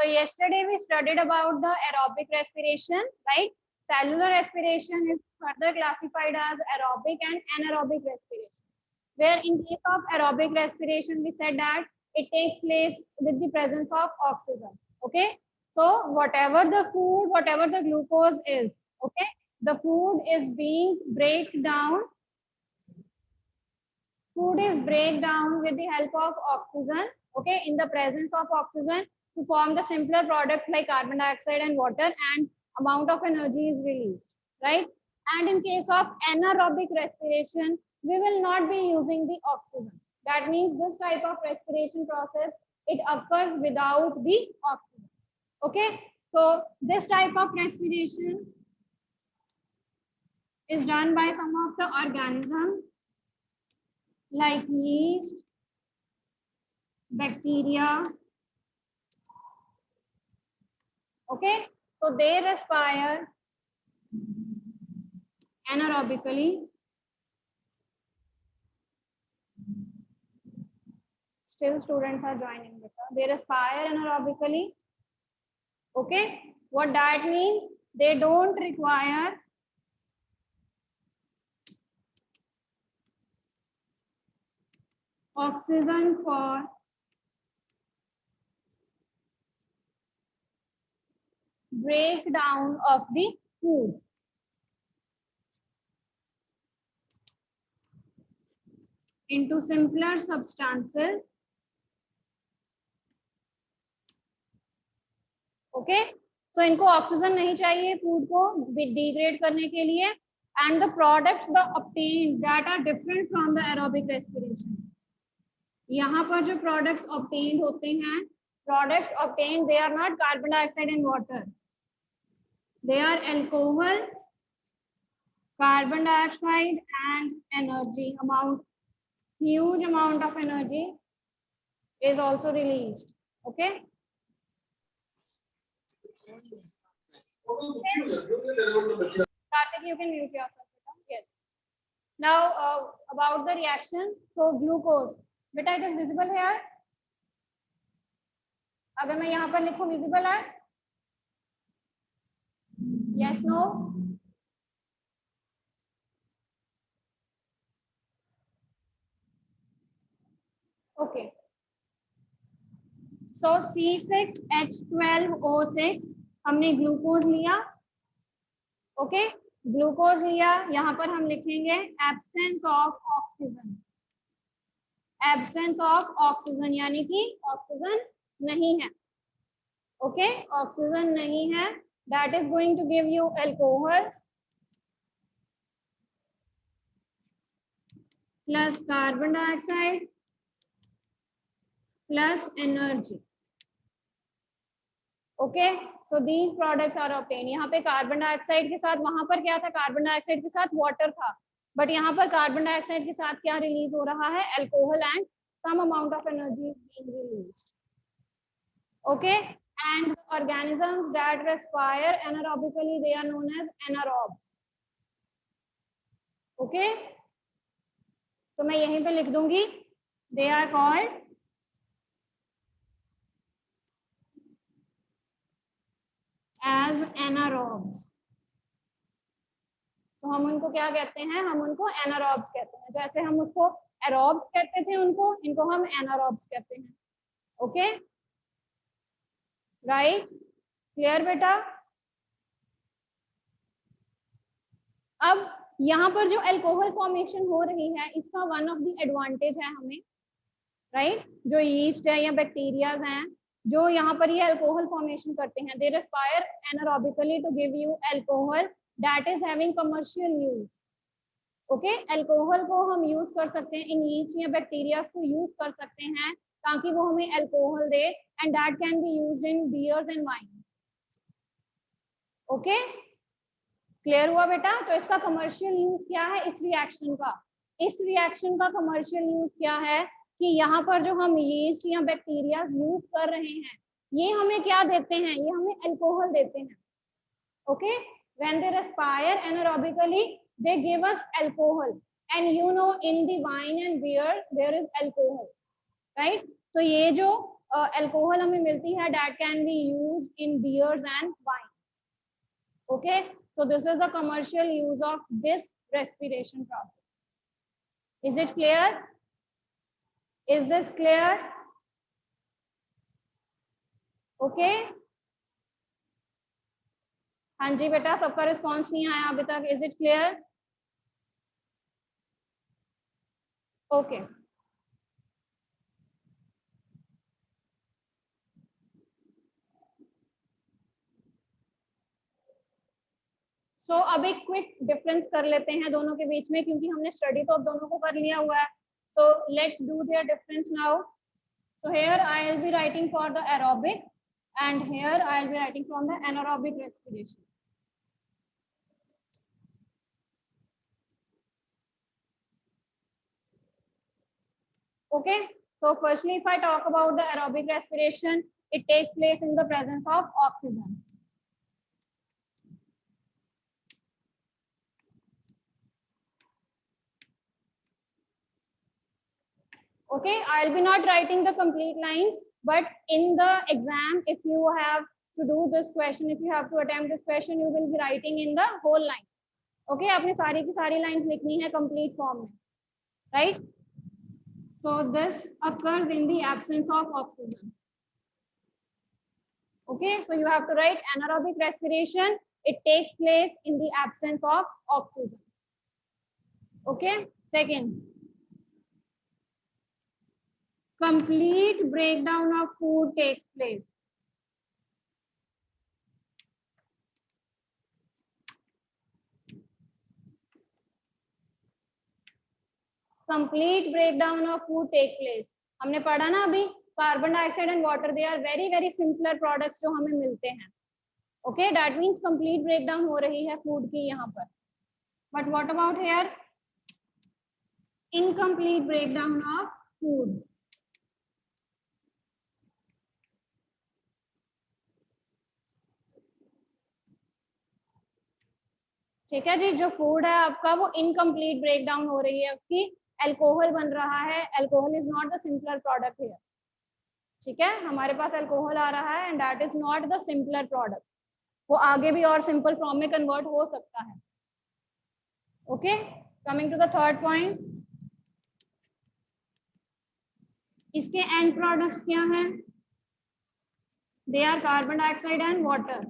So yesterday we studied about the aerobic respiration, right? Cellular respiration is further classified as aerobic and anaerobic respiration, where in case of aerobic respiration, we said that it takes place with the presence of oxygen. Okay, so whatever the food, whatever the glucose is, okay, the food is being break down. Food is break down with the help of oxygen, okay, in the presence of oxygen to form the simpler products like carbon dioxide and water, and amount of energy is released, right? And in case of anaerobic respiration, we will not be using the oxygen. That means this type of respiration process, it occurs without the oxygen. Okay, so this type of respiration is done by some of the organisms like yeast, bacteria. Okay, so they respire anaerobically. Still students are joining. They respire anaerobically. Okay, what that means, they don't require oxygen for breakdown of the food. Into simpler substances. Okay, so इनको oxygen नहीं चाहिए food को degrade करने के लिए, and the products the obtain that are different from the aerobic respiration. यहाँ पर जो प्रोडक्ट्स ऑब्टेन्ड होते हैं, products obtained, they are not carbon dioxide and water, they are alcohol, carbon dioxide and energy amount, huge amount of energy is also released. Okay, Karthik, you can mute yourself. Yes. Now about the reaction. So glucose, beta, it is visible here. अगर मैं यहाँ पर लिखूं visible है? Yes, no? Okay. So C6H12O6 हमने glucose लिया. Okay, glucose लिया, यहाँ पर हम लिखेंगे absence of oxygen. Absence of oxygen यानी कि ऑक्सीजन नहीं है. ओके, ऑक्सीजन नहीं है, that is going to give you alcohol plus carbon dioxide plus energy. Okay, so these products are obtain. यहाँ पे कार्बन डाइऑक्साइड के साथ, वहां पर क्या था, कार्बन डाइऑक्साइड के साथ वाटर था, बट यहाँ पर कार्बन डाइऑक्साइड के साथ क्या रिलीज हो रहा है, alcohol, and some amount of energy is being released. Okay, and organisms that respire anaerobically, they are known as anaerobes. Okay, तो मैं यहीं पे लिख दूंगी, they are called as anaerobes. तो हम उनको क्या कहते हैं, हम उनको anaerobes कहते हैं. जैसे हम उसको aerobes कहते थे उनको, इनको हम anaerobes कहते हैं. ओके, राइट, क्लियर बेटा? अब यहाँ पर जो अल्कोहल फॉर्मेशन हो रही है, इसका वन ऑफ द एडवांटेज है हमें, राइट, जो यीस्ट है या बैक्टीरियाज हैं, जो यहाँ पर ये अल्कोहल फॉर्मेशन करते हैं, they respire anaerobically to give you alcohol that is having commercial use. Okay, alcohol को हम यूज कर सकते हैं, इन यीस्ट या बैक्टीरियाज को यूज कर सकते हैं ताकि वो हमें अल्कोहल दे, and that can be used in beers and wines. Okay, clear हुआ बेटा? तो इसका कमर्शियल यूज क्या है इस रिएक्शन का? इस रिएक्शन का कमर्शियल यूज क्या है कि यहाँ पर जो हम यीस्ट या बैक्टीरिया यूज कर रहे हैं, ये हमें क्या देते हैं, ये हमें अल्कोहल देते हैं. Okay, when they respire anaerobically they give us alcohol, and you know in the wine and beers there is alcohol, right? तो ये जो अल्कोहल हमें मिलती है that can be used in beers and wines. Okay, so this is the commercial use of this respiration process. Is it clear? Is this clear? Okay. हाँ जी बेटा, सबका response नहीं आया अभी तक. Is it clear? Okay. सो अब एक quick difference कर लेते हैं दोनों के बीच में, क्योंकि हमने स्टडी तो अब दोनों को कर लिया हुआ है. So let's do their difference now. So here I will be writing for the aerobic and here I will be writing from the anaerobic respiration. Okay, so firstly if I talk about the aerobic respiration, it takes place in the presence of oxygen. Okay, I'll be not writing the complete lines, but in the exam, if you have to do this question, if you have to attempt this question, you will be writing in the whole line. Okay, आपने सारी की सारी lines लिखनी है complete form में, right? So this occurs in the absence of oxygen. Okay, so you have to write anaerobic respiration. It takes place in the absence of oxygen. Okay, second. Complete breakdown of food takes place. Complete breakdown of food take place. हमने पढ़ा ना अभी, carbon dioxide and water, they are very very simpler products जो हमें मिलते हैं. Okay, that means complete breakdown हो रही है फूड की यहाँ पर. But what about here? Incomplete breakdown of food. ठीक है जी, जो फूड है आपका वो इनकम्प्लीट ब्रेकडाउन हो रही है, उसकी अल्कोहल बन रहा है. Alcohol is not the simpler product here. ठीक है, हमारे पास अल्कोहल आ रहा है and that is not the simpler product. वो आगे भी और सिंपल फॉर्म में कन्वर्ट हो सकता है. Okay, coming to the third point. इसके एंड प्रोडक्ट्स क्या हैं? They are carbon dioxide and water.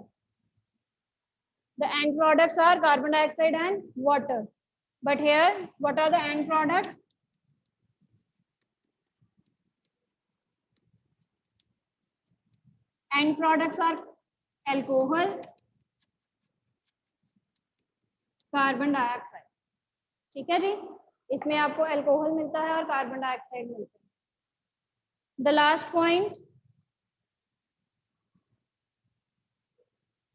The end products are carbon dioxide and water. But here, what are the end products? End products are alcohol, carbon dioxide. ठीक है जी, इसमें आपको alcohol मिलता है और कार्बन डाइऑक्साइड मिलता है. The last point,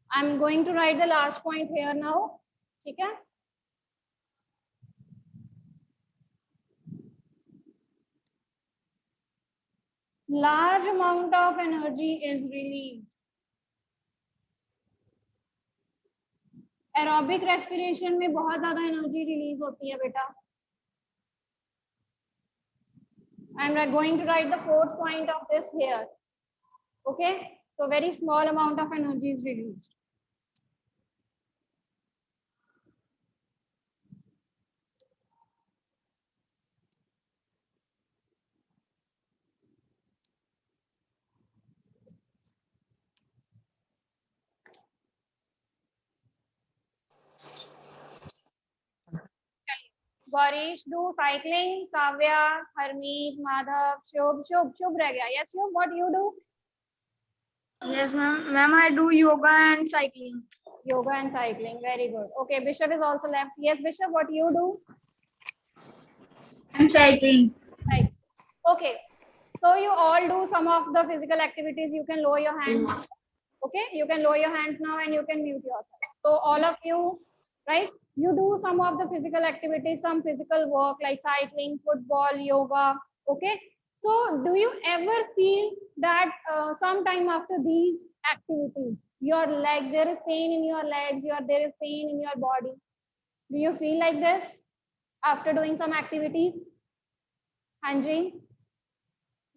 I'm going to write the last point here now. ठीक है, large amount of energy is released. Aerobic respiration में बहुत ज्यादा एनर्जी रिलीज होती है बेटा. I am going to write the fourth point of this here. Okay, so very small amount of energy is released. Varish do cycling, Savya, Harmeet, Madhav, Shubh रह गया. Yes, Shubh, what you do? Yes, ma'am. Ma'am, I do yoga and cycling. Yoga and cycling, very good. Okay, Bishop is also left. Yes, Bishop, what you do? I'm cycling. Right. Okay, so you all do some of the physical activities. You can lower your hands. Okay, you can lower your hands now and you can mute yourself. So all of you, right, you do some of the physical activities, some physical work like cycling, football, yoga. Okay, so do you ever feel that sometime after these activities your legs, there is pain in your legs, there is pain in your body? Do you feel like this after doing some activities? Hanji,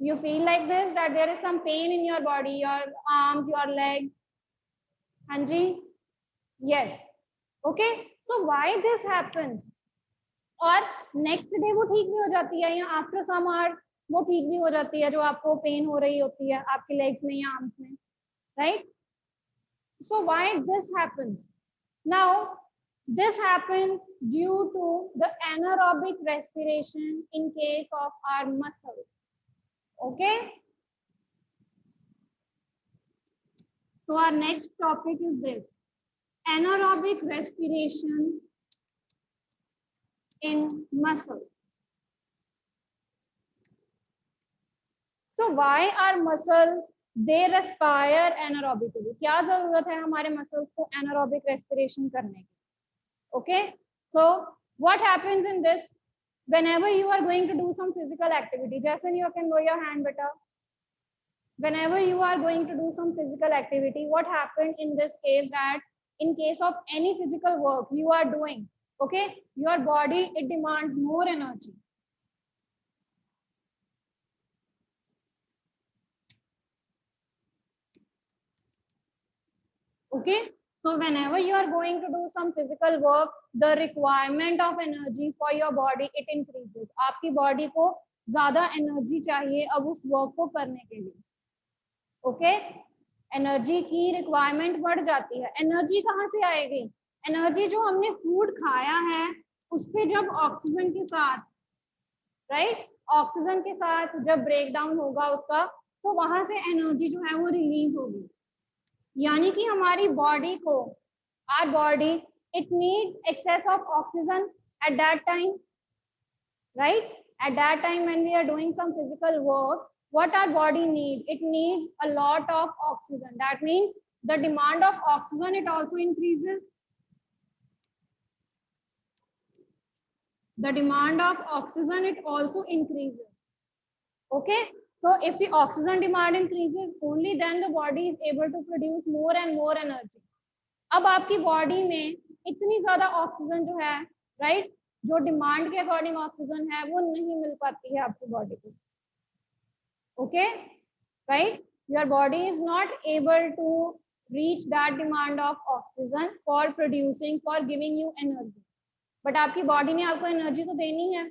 You feel like this, that there is some pain in your body, your arms, your legs. Hanji? Yes. Okay. So why this happens? और next day वो ठीक भी हो जाती है, या after some hours वो ठीक भी हो जाती है, जो आपको पेन हो रही होती है आपके लेग्स में या आर्म्स में, right? So why this happens? Now this happens due to the anaerobic respiration in case of our muscles. Okay, so our next topic is this: anaerobic respiration in muscle. So why are muscles they respire anaerobically? क्या जरूरत है हमारे muscles को anaerobic respiration करने की? Okay, so what happens in this? Whenever you are going to do some physical activity, Jason, you can lower your hand, beta. Whenever you are going to do some physical activity, what happened in this case, that in case of any physical work you are doing, okay, your body, it demands more energy. Okay, so whenever you are going to do some physical work, the requirement of energy for your body, it increases. आपकी body को ज़्यादा energy चाहिए अब उस work को करने के लिए. Okay, energy की requirement बढ़ जाती है. Energy कहाँ से आएगी? Energy जो हमने food खाया है, उस पे जब oxygen के साथ, right? Oxygen के साथ जब breakdown होगा उसका, तो वहाँ से energy जो है वो release होगी. यानी कि हमारी बॉडी को, our body, it needs excess of oxygen at that time, right? At that time when we are doing some physical work, what our body needs? It needs a lot of oxygen. That means the demand of oxygen, it also increases. The demand of oxygen, it also increases. Okay. So if the oxygen demand increases, only then the body is able to produce more and more energy. अब आपकी body में इतनी ज्यादा oxygen जो है, right, जो demand के according oxygen है वो नहीं मिल पाती है आपकी बॉडी को. Okay, right, your body is not able to reach that demand of oxygen for producing, for giving you energy. But आपकी बॉडी ने आपको एनर्जी तो देनी है,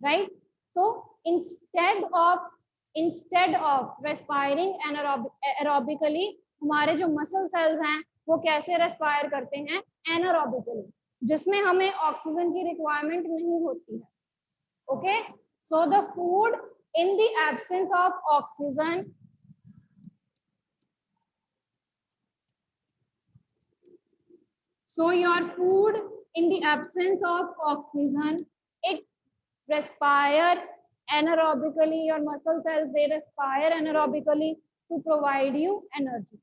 right? So instead of respiring aerobically, हमारे जो मसल सेल्स हैं वो कैसे रेस्पायर करते हैं? एनारोबिकली, जिसमें हमें ऑक्सीजन की रिक्वायरमेंट नहीं होती है. Okay, so the food in the absence of oxygen, so your food in the absence of oxygen, it respire anaerobically. Your muscle cells, they respire anaerobically to provide you energy.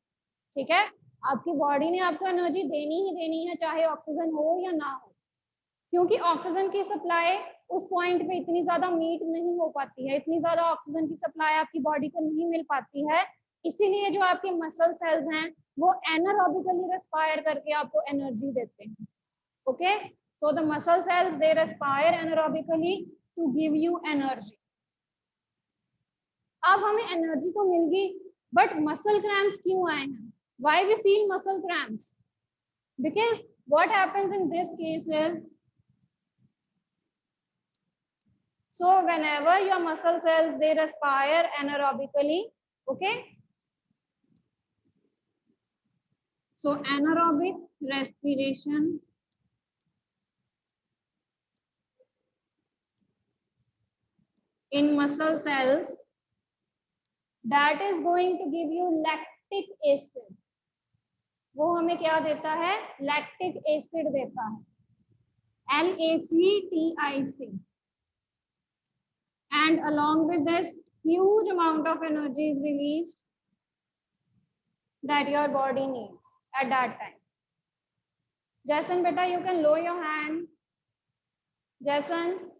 ठीक है, आपकी body ने आपको energy देनी ही देनी है, चाहे oxygen हो या ना हो, क्योंकि ऑक्सीजन की सप्लाई उस पॉइंट पे इतनी ज्यादा मीट नहीं हो पाती है, इतनी ज्यादा ऑक्सीजन की सप्लाई आपकी बॉडी को नहीं मिल पाती है. इसीलिए जो आपके मसल सेल्स हैं वो एनारोबिकली रेस्पायर करके आपको एनर्जी देते हैं. Okay, so the muscle cells they respire anaerobically to give you energy. अब हमें एनर्जी तो मिल गई, बट मसल क्रैम्प्स क्यों आए हैं? Why we feel muscle cramps? Because what happens in this case is, so whenever your muscle cells, they respire anaerobically, okay, so anaerobic respiration in muscle cells, that is going to give you lactic acid. वो हमें क्या देता है? Lactic acid देता है, LACTIC. And along with this, huge amount of energy is released that your body needs at that time. Jason, beta, you can lower your hand. Jason.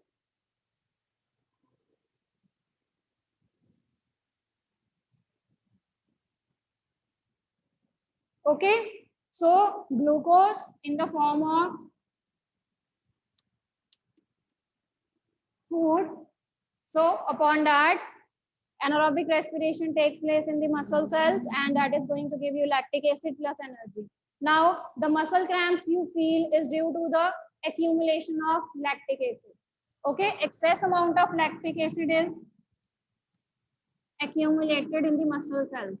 Okay, so glucose in the form of food. So upon that, Anaerobic respiration takes place in the muscle cells, and that is going to give you lactic acid plus energy. Now, the muscle cramps you feel is due to the accumulation of lactic acid. Okay, excess amount of lactic acid is accumulated in the muscle cells.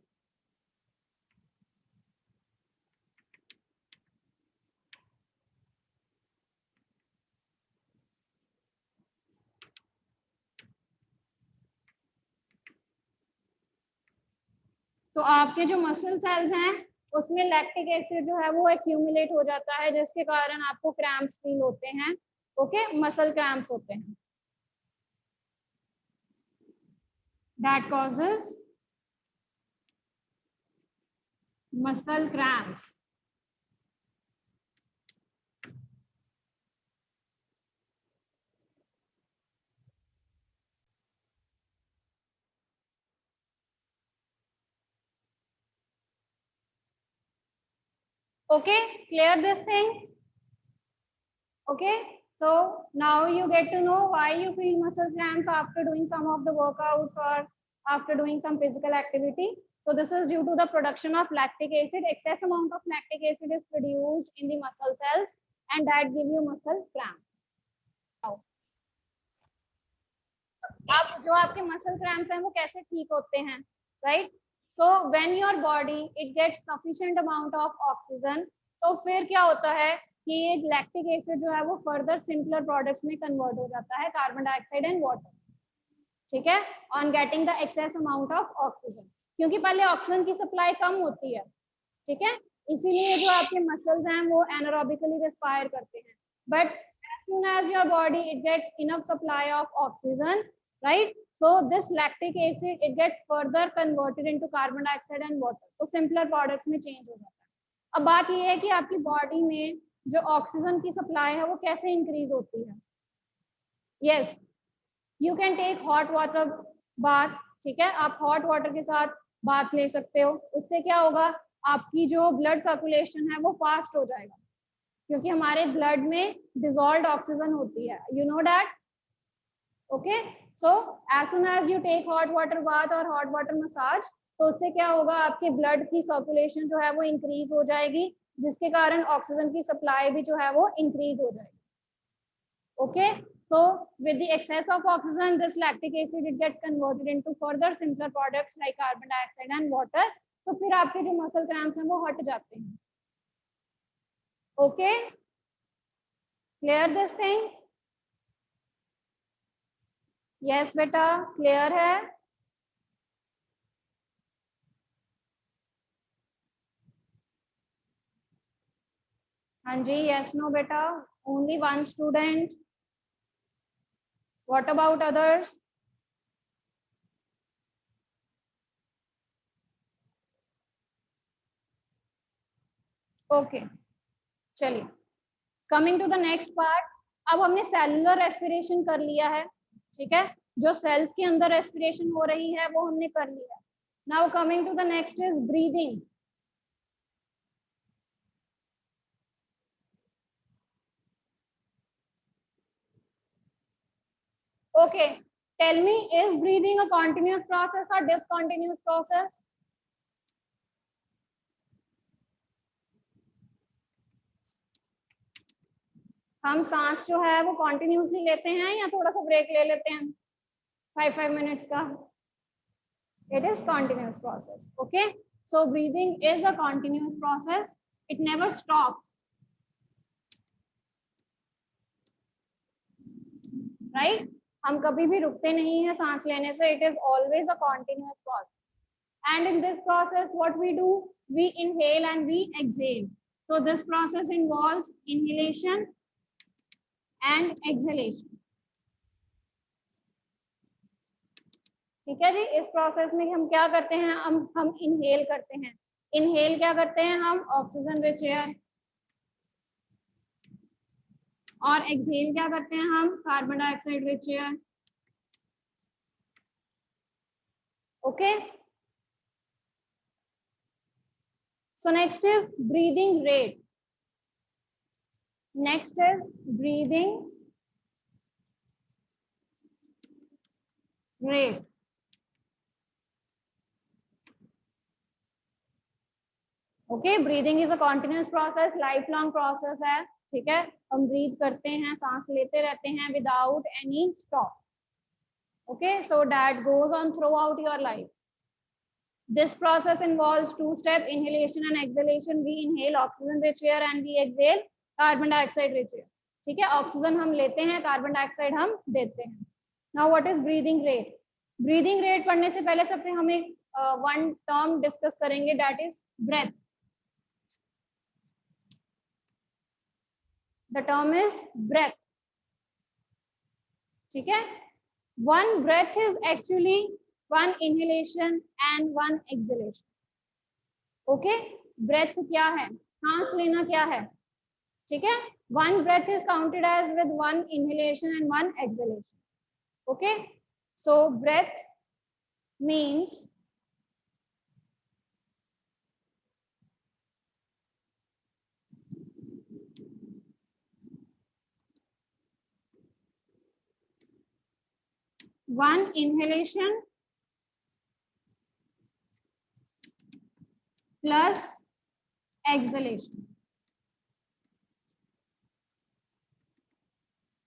तो आपके जो muscle cells हैं उसमें lactic acid जो है वो accumulate हो जाता है, जिसके कारण आपको क्रैम्प्स फील होते हैं. ओके, मसल क्रैम्प्स होते हैं. That causes muscle cramps. Okay, clear this thing? Okay, so now you get to know why you feel muscle cramps after doing some of the workouts or after doing some physical activity. So this is due to the production of lactic acid. Excess amount of lactic acid is produced in the muscle cells, and that give you muscle cramps. Now, अब जो आपके muscle cramps हैं वो कैसे ठीक होते हैं, right? So when your body it gets sufficient amount of oxygen, तो फिर क्या होता है कि ये लैक्टिक एसिड जो है वो फर्दर सिंपलर प्रोडक्ट्स में कन्वर्ट हो जाता है, कार्बन डाइऑक्साइड एंड वाटर. ठीक है, on getting the excess amount of oxygen, क्योंकि पहले ऑक्सीजन की सप्लाई कम होती है. ठीक है, इसीलिए जो आपके मसल्स हैं वो एनारोबिकली रेस्पायर करते हैं. But as soon as your body it gets enough supply of oxygen, right, so this lactic acid it gets further converted into carbon dioxide and water, तो सिंपलर प्रोडक्ट्स में change हो जाता है. अब बात ये है कि आपकी बॉडी में जो ऑक्सीजन की सप्लाई है वो कैसे इंक्रीज होती है. Yes, you can take hot water bath. ठीक है, आप हॉट वाटर के साथ बाथ ले सकते हो. उससे क्या होगा, आपकी जो ब्लड सर्कुलेशन है वो फास्ट हो जाएगा, क्योंकि हमारे ब्लड में डिसॉल्व्ड ऑक्सीजन होती है. You know that. Okay, so as soon as you take hot water bath और हॉट वाटर मसाज, तो उससे क्या होगा, आपके ब्लड की सर्कुलेशन जो है वो इंक्रीज हो जाएगी, जिसके कारण ऑक्सीजन की सप्लाई भी जो है वो इंक्रीज हो जाएगी. Okay, so with the excess of oxygen this lactic acid it gets converted into further simpler products like carbon dioxide and water, तो फिर आपके जो मसल क्रैम्प्स हैं वो हट जाते हैं. Okay, clear this thing? Yes बेटा, क्लियर है? हाँ जी, यस नो बेटा, only one student. What about others? Okay, चलिए coming to the next part. अब हमने सेलुलर रेस्पिरेशन कर लिया है. ठीक है, जो सेल्स के अंदर रेस्पिरेशन हो रही है वो हमने कर लिया. Now coming to the next is breathing. Okay, tell me, is breathing a continuous process or discontinuous process? हम सांस जो है वो कॉन्टिन्यूसली लेते हैं या थोड़ा सा ब्रेक ले लेते हैं 5 मिनट्स का? It is continuous process. Okay, so breathing is a continuous process. It never stops. Right? हम कभी भी रुकते नहीं हैं सांस लेने से. It is always a continuous process. And in this process, what we do, we inhale and we exhale. So this process involves inhalation and exhalation. ठीक है जी, इस प्रोसेस में हम क्या करते हैं, हम इनहेल करते हैं. इनहेल क्या करते हैं हम, ऑक्सीजन रिच एयर. और एक्सहेल क्या करते हैं हम, carbon dioxide rich air. Okay, so next is breathing rate. Next is breathing rate. Okay, breathing is a continuous process, life long process है, ठीक है। हम ब्रीथ करते हैं, सांस लेते रहते हैं without any stop. Okay, so that goes on through out your life. This process involves two-step inhalation and exhalation. We inhale oxygen-rich air and we exhale carbon dioxide-rich air. ठीक है, ऑक्सीजन हम लेते हैं, कार्बन डाइऑक्साइड हम देते हैं। Now what is breathing rate? Breathing rate पढ़ने से पहले सबसे हम एक one term discuss करेंगे, that is breath. The term is breath. ठीक है, one breath is actually one inhalation and one exhalation. Okay, breath क्या है, सांस लेना क्या है, ठीक है। One breath is counted as with one inhalation and one exhalation. Okay, so breath means one inhalation plus exhalation,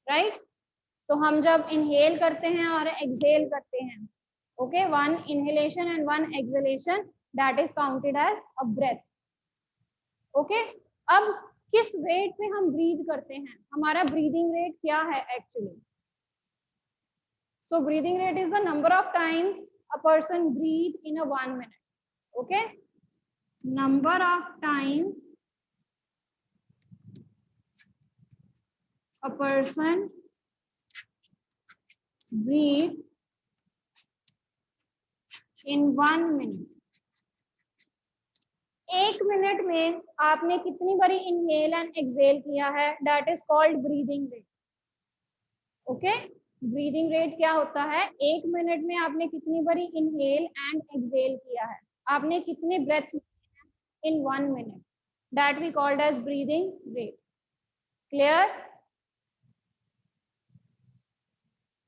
right. तो हम जब इनहेल करते हैं और एक्सहेल करते हैं, okay, one inhalation and one exhalation, that is counted as a breath. Okay, अब किस रेट पे हम ब्रीथ करते हैं, हमारा ब्रीदिंग रेट क्या है actually. So breathing rate is the number of times a person breathe in a 1 minute. Okay, number of times a person breathe in 1 minute. 1 minute में आपने कितनी बारी इनहेल एंड एक्सहेल किया है, that is called breathing rate. Okay, breathing rate क्या होता है, 1 minute में आपने कितनी बारी इनहेल एंड एक्सहेल किया है, आपने कितने breaths in 1 minute, that we called as breathing rate. Clear?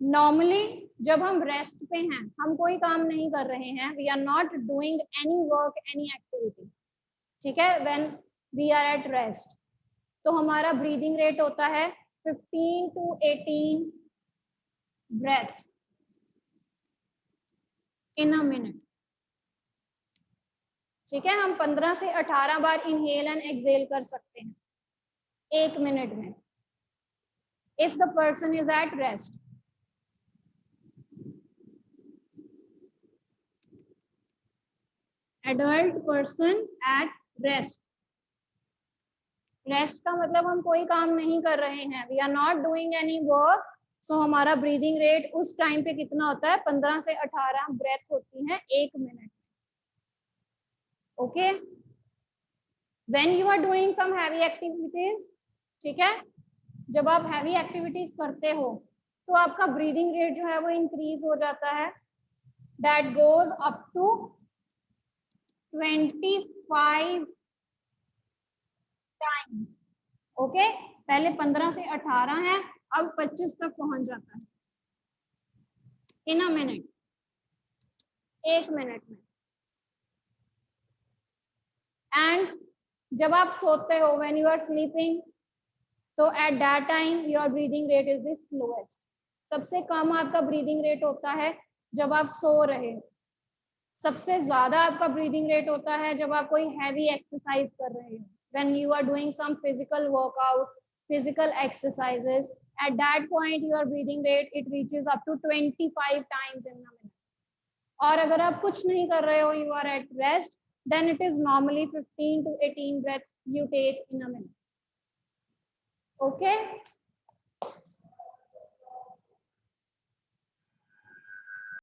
Normally जब हम रेस्ट पे हैं, हम कोई काम नहीं कर रहे हैं, we are not doing any work, any activity, ठीक है, when we are at rest, तो हमारा ब्रीदिंग रेट होता है 15 to 18 breath in a minute. ठीक है, हम 15 से 18 बार इनहेल एंड एक्सहेल कर सकते हैं 1 मिनट में, if the person is at rest. Adult person at rest, rest का मतलब हम कोई काम नहीं कर रहे हैं, we are not doing any work, so हमारा ब्रीदिंग रेट उस टाइम पे कितना होता है, 15 से 18 ब्रेथ होती है 1 minute. Okay, when you are doing some heavy activities, ठीक है, जब आप हैवी एक्टिविटीज करते हो तो आपका ब्रीदिंग रेट जो है वो इंक्रीज हो जाता है, that goes up to 25 times. Okay, पहले 15 से 18 है, अब 25 तक पहुंच जाता है इन अ मिनट, 1 मिनट में। एंड जब आप सोते हो, व्हेन यू आर स्लीपिंग, तो at that time your breathing rate is the slowest. सबसे कम आपका ब्रीदिंग रेट होता है जब आप सो रहे हो, सबसे ज्यादा आपका ब्रीदिंग रेट होता है जब आप कोई हैवी एक्सरसाइज कर रहे हो, when you are doing some physical workout, physical exercises, at that point your breathing rate it reaches up to 25 times in a minute. और अगर आप कुछ नहीं कर रहे हो, you are at rest, then it is normally 15 to 18 breaths you take in a minute. Okay,